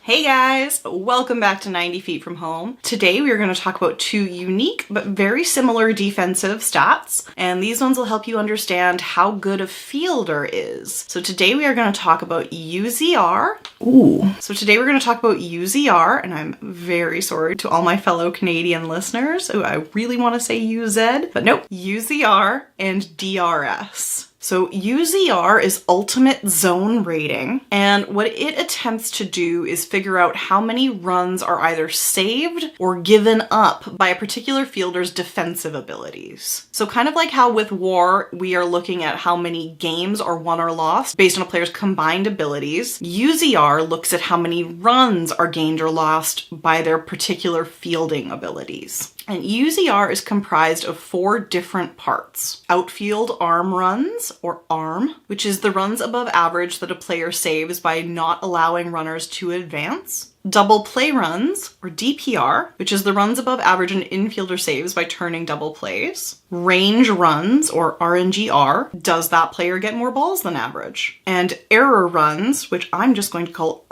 Hey guys, welcome back to 90 Feet from Home. Today we are going to talk about two unique but very similar defensive stats, and these ones will help you understand how good a fielder is. So today we are going to talk about UZR. Today we're going to talk about UZR, and I'm very sorry to all my fellow Canadian listeners. I really want to say UZ, but nope, UZR and DRS. So UZR is Ultimate Zone Rating, and what it attempts to do is figure out how many runs are either saved or given up by a particular fielder's defensive abilities. So kind of like how with War, we are looking at how many games are won or lost based on a player's combined abilities, UZR looks at how many runs are gained or lost by their particular fielding abilities. And UZR is comprised of 4 different parts. Outfield arm runs, or ARM, which is the runs above average that a player saves by not allowing runners to advance. Double play runs, or DPR, which is the runs above average an infielder saves by turning double plays. Range runs, or RNGR, does that player get more balls than average? And error runs, which I'm just going to call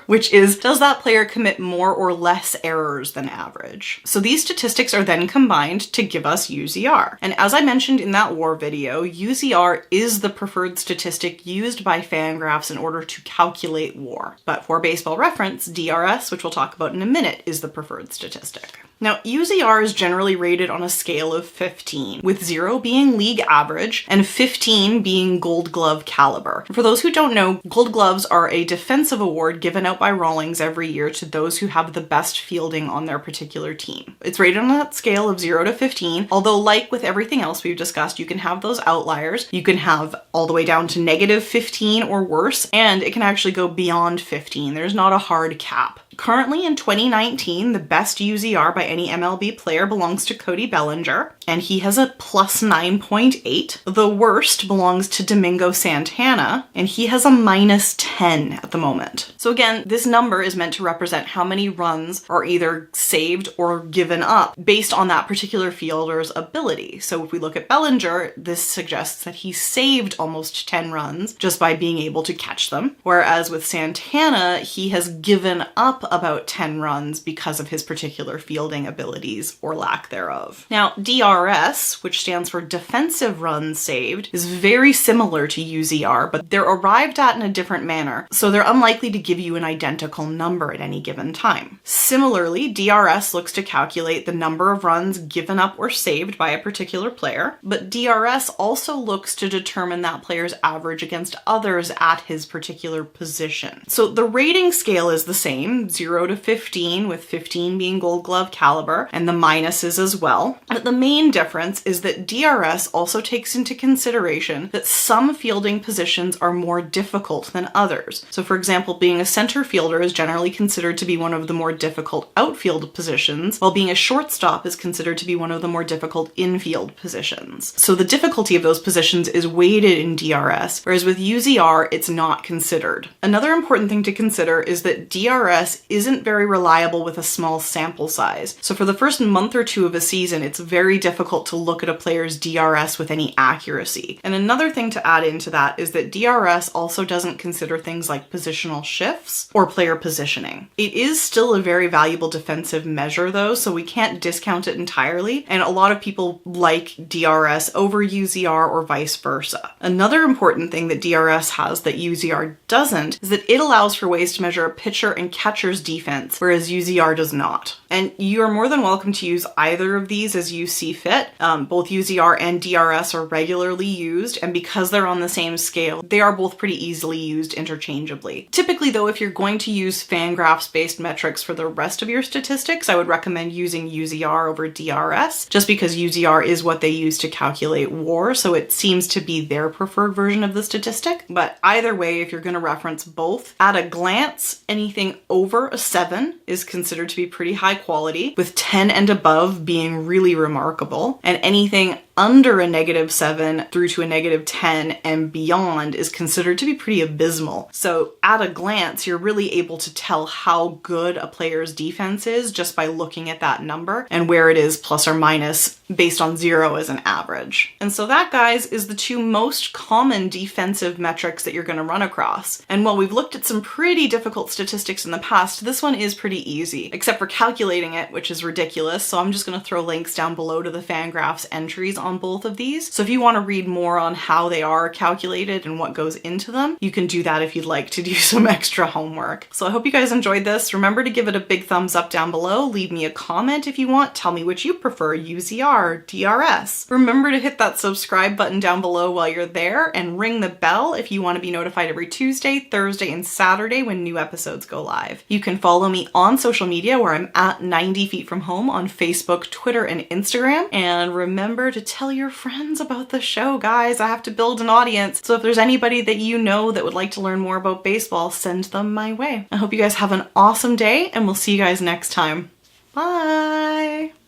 which is, does that player commit more or less errors than average? So these statistics are then combined to give us UZR. And as I mentioned in that War video, UZR is the preferred statistic used by Fangraphs in order to calculate War. But for baseball reference, DRS, which we'll talk about in a minute, is the preferred statistic. Now, UZR is generally rated on a scale of 15, with 0 being league average and 15 being Gold Glove caliber. For those who don't know, Gold Gloves are a defensive award given out by Rawlings every year to those who have the best fielding on their particular team. It's rated on that scale of 0 to 15, although like with everything else we've discussed, you can have those outliers. You can have all the way down to negative 15 or worse, and it can actually go beyond 15. There's not a hard cap. Currently in 2019, the best UZR by any MLB player belongs to Cody Bellinger, and he has a plus 9.8. The worst belongs to Domingo Santana, and he has a minus 10 at the moment. So again, this number is meant to represent how many runs are either saved or given up based on that particular fielder's ability. So if we look at Bellinger, this suggests that he saved almost 10 runs just by being able to catch them, whereas with Santana, he has given up about 10 runs because of his particular fielding abilities or lack thereof. Now, DRS, which stands for defensive runs saved, is very similar to UZR, but they're arrived at in a different manner, so they're unlikely to give you an identical number at any given time. Similarly, DRS looks to calculate the number of runs given up or saved by a particular player, but DRS also looks to determine that player's average against others at his particular position. So the rating scale is the same, 0 to 15, with 15 being Gold Glove caliber, and the minuses as well. But the main difference is that DRS also takes into consideration that some fielding positions are more difficult than others. So for example, being a center fielder is generally considered to be one of the more difficult outfield positions, while being a shortstop is considered to be one of the more difficult infield positions. So the difficulty of those positions is weighted in DRS, whereas with UZR, it's not considered. Another important thing to consider is that DRS isn't very reliable with a small sample size. So for the first month or two of a season, it's very difficult to look at a player's DRS with any accuracy. And another thing to add into that is that DRS also doesn't consider things like positional shifts or player positioning. It is still a very valuable defensive measure though, so we can't discount it entirely. And a lot of people like DRS over UZR or vice versa. Another important thing that DRS has that UZR doesn't is that it allows for ways to measure a pitcher and catcher's defense, whereas UZR does not. And you are more than welcome to use either of these as you see fit. Both UZR and DRS are regularly used, and because they're on the same scale, they are both pretty easily used interchangeably. Typically though, if you're going to use Fangraphs-based metrics for the rest of your statistics, I would recommend using UZR over DRS, just because UZR is what they use to calculate WAR, so it seems to be their preferred version of the statistic. But either way, if you're going to reference both, at a glance, anything over a 7 is considered to be pretty high quality, with 10 and above being really remarkable, and anything under a -7 through to a -10 and beyond is considered to be pretty abysmal. So at a glance, you're really able to tell how good a player's defense is just by looking at that number and where it is plus or minus based on 0 as an average. And so that, guys, is the two most common defensive metrics that you're going to run across. And while we've looked at some pretty difficult statistics in the past, this one is pretty easy, except for calculating it, which is ridiculous. So I'm just going to throw links down below to the Fangraphs entries on both of these. So if you want to read more on how they are calculated and what goes into them, you can do that if you'd like to do some extra homework. So I hope you guys enjoyed this. Remember to give it a big thumbs up down below. Leave me a comment if you want. Tell me which you prefer, UZR, DRS. Remember to hit that subscribe button down below while you're there and ring the bell if you want to be notified every Tuesday, Thursday, and Saturday when new episodes go live. You can follow me on social media where I'm at 90 Feet From Home on Facebook, Twitter, and Instagram. And remember to tell your friends about the show, guys. I have to build an audience. So if there's anybody that you know that would like to learn more about baseball, send them my way. I hope you guys have an awesome day, and we'll see you guys next time. Bye!